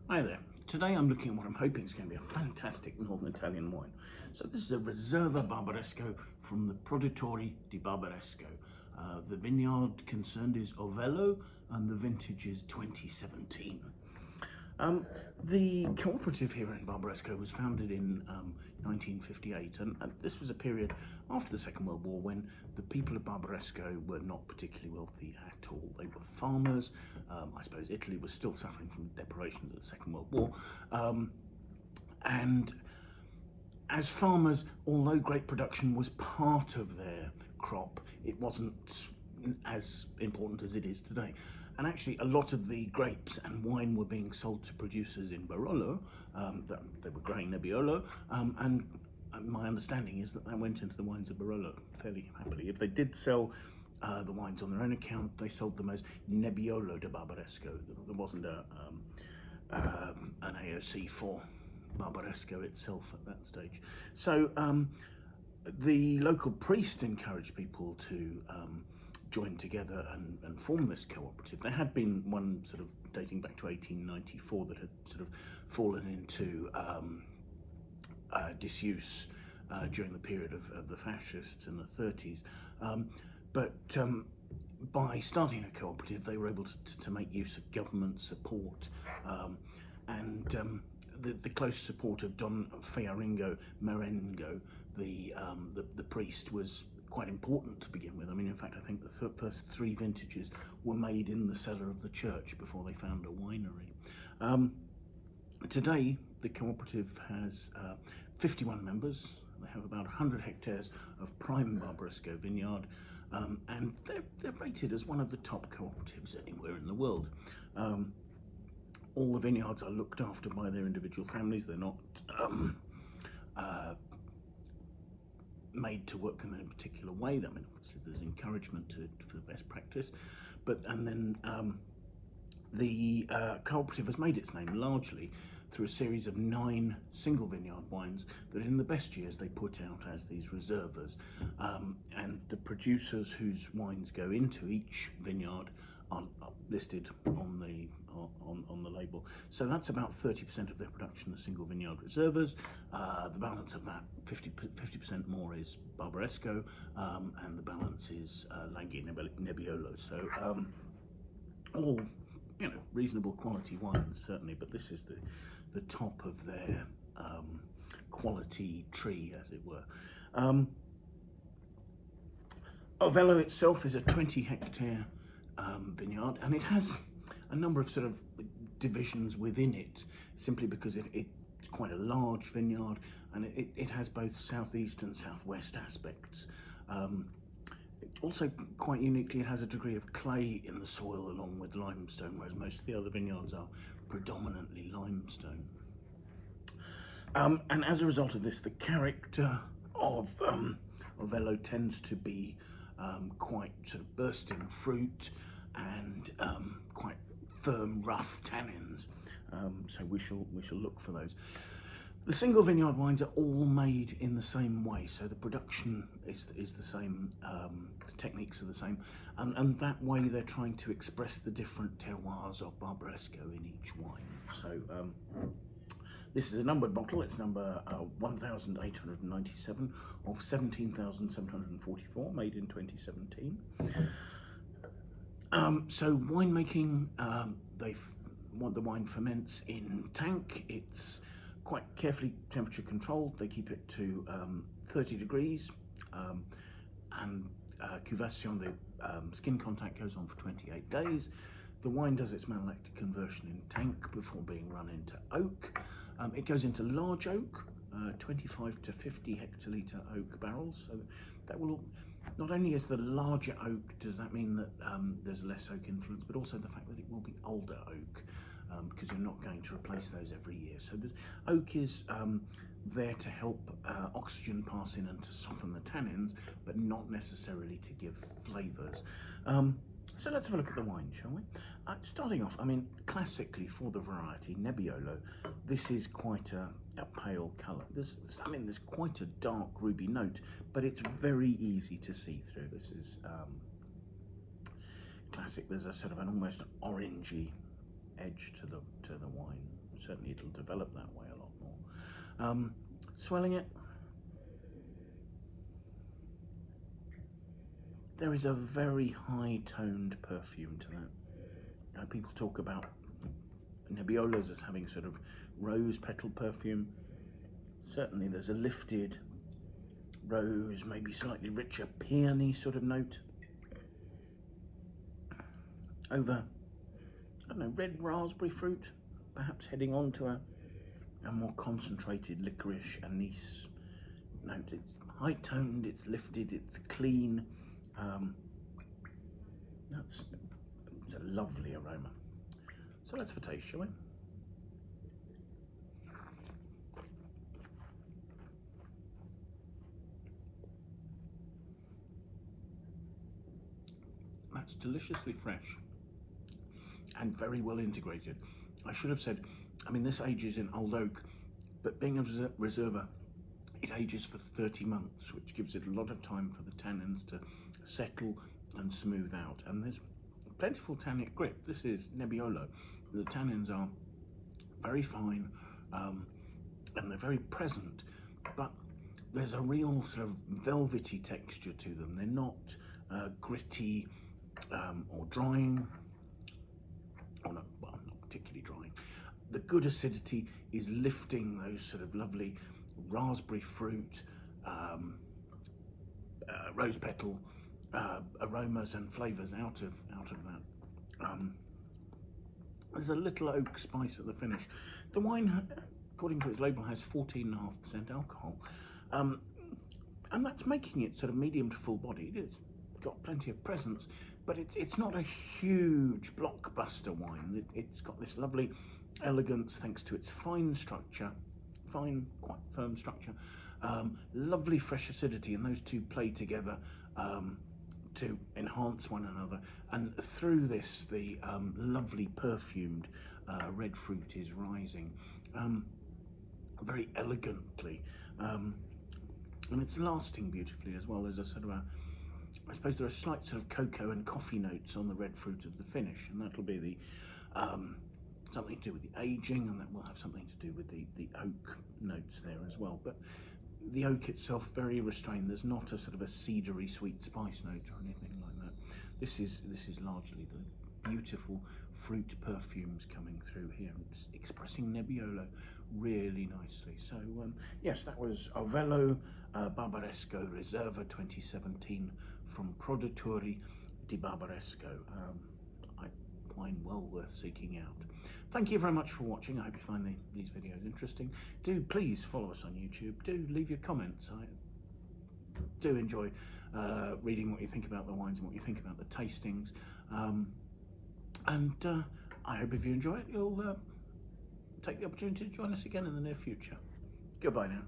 Hi there. Today I'm looking at what I'm hoping is going to be a fantastic Northern Italian wine. So this is a Riserva Barbaresco from the Produttori del Barbaresco. The vineyard concerned is Ovello and the vintage is 2017. The cooperative here in Barbaresco was founded in 1958, and this was a period after the Second World War when the people of Barbaresco were not particularly wealthy at all. They were farmers. I suppose Italy was still suffering from the deprivations of the Second World War, and as farmers, although grape production was part of their crop, it wasn't as important as it is today. And actually, a lot of the grapes and wine were being sold to producers in Barolo. They were growing Nebbiolo, and my understanding is that went into the wines of Barolo fairly happily. If they did sell the wines on their own account, they sold them as Nebbiolo de Barbaresco. There wasn't an AOC for Barbaresco itself at that stage. So the local priest encouraged people to join together and form this cooperative. There had been one sort of dating back to 1894 that had sort of fallen into disuse during the period of the fascists in the 30s. But by starting a cooperative, they were able to make use of government support and the close support of Don Fiorengo Marengo, the priest, was quite important to begin with. I mean, in fact, I think the first three vintages were made in the cellar of the church before they found a winery. Today, the cooperative has 51 members. They have about 100 hectares of prime Barbaresco vineyard, and they're rated as one of the top cooperatives anywhere in the world. All the vineyards are looked after by their individual families. They're not made to work in a particular way. I mean, obviously there's encouragement for best practice, and then the cooperative has made its name largely through a series of 9 single vineyard wines that in the best years they put out as these reservas, and the producers whose wines go into each vineyard are listed on the label. So that's about 30% of their production, the single vineyard reservas. The balance of that, 50% more, is Barbaresco, and the balance is Langhe Nebbiolo. So all, reasonable quality wines certainly, but this is the top of their quality tree, as it were. Ovello itself is a 20-hectare vineyard, and it has a number of sort of divisions within it, simply because it's quite a large vineyard, and it has both southeast and southwest aspects. Also, quite uniquely, it has a degree of clay in the soil along with limestone, whereas most of the other vineyards are predominantly limestone. And as a result of this, the character of Ovello tends to be quite sort of bursting fruit and quite firm, rough tannins. So we shall look for those. The single vineyard wines are all made in the same way, so the production is the same, the techniques are the same, and that way they're trying to express the different terroirs of Barbaresco in each wine. So this is a numbered bottle. It's number 1897 of 17,744, made in 2017. So winemaking, the wine ferments in tank. It's quite carefully temperature controlled. They keep it to 30 degrees, and cuvation, the skin contact, goes on for 28 days. The wine does its malolactic conversion in tank before being run into oak. It goes into large oak, 25 to 50 hectolitre oak barrels. So that will, not only is the larger oak, does that mean that there's less oak influence, but also the fact that it will be older oak, because you're not going to replace those every year. So the oak is there to help oxygen pass in and to soften the tannins, but not necessarily to give flavours. So let's have a look at the wine, shall we? Starting off, I mean, classically for the variety Nebbiolo, this is quite a pale colour. There's quite a dark ruby note, but it's very easy to see through. This is classic. There's a sort of an almost orangey edge to the wine, certainly it'll develop that way a lot more. Swelling it, there is a very high-toned perfume to that. People talk about Nebbiolos as having sort of rose petal perfume. Certainly there's a lifted rose, maybe slightly richer peony sort of note over, I don't know, red raspberry fruit, perhaps heading on to a more concentrated licorice anise note. It's high-toned, it's lifted, it's clean. It's a lovely aroma. So let's have a taste, shall we? That's deliciously fresh and very well integrated. I should have said, I mean, this ages in old oak, but being a Riserva, it ages for 30 months, which gives it a lot of time for the tannins to settle and smooth out. And there's plentiful tannic grip. This is Nebbiolo. The tannins are very fine and they're very present, but there's a real sort of velvety texture to them. They're not gritty or drying, or not, well, not particularly drying. The good acidity is lifting those sort of lovely raspberry fruit, rose petal aromas and flavours out of that. There's a little oak spice at the finish. The wine, according to its label, has 14.5% alcohol, and that's making it sort of medium to full bodied. It's got plenty of presence, but it's not a huge blockbuster wine. It's got this lovely elegance thanks to its fine structure, fine, quite firm structure, lovely fresh acidity, and those two play together to enhance one another. And through this, the lovely perfumed red fruit is rising very elegantly, and it's lasting beautifully as well. As a sort of I suppose there are slight sort of cocoa and coffee notes on the red fruit of the finish, and that'll be the something to do with the aging, and that will have something to do with the oak notes there as well. But the oak itself very restrained. There's not a sort of a cedary sweet spice note or anything like that. This is largely the beautiful fruit perfumes coming through here. It's expressing Nebbiolo really nicely. So yes, that was Ovello Barbaresco Riserva 2017 from Produttori del Barbaresco. Wine well worth seeking out. Thank you very much for watching. I hope you find these videos interesting. Do please follow us on YouTube. Do leave your comments. I do enjoy reading what you think about the wines and what you think about the tastings. And I hope if you enjoy it, you'll take the opportunity to join us again in the near future. Goodbye now.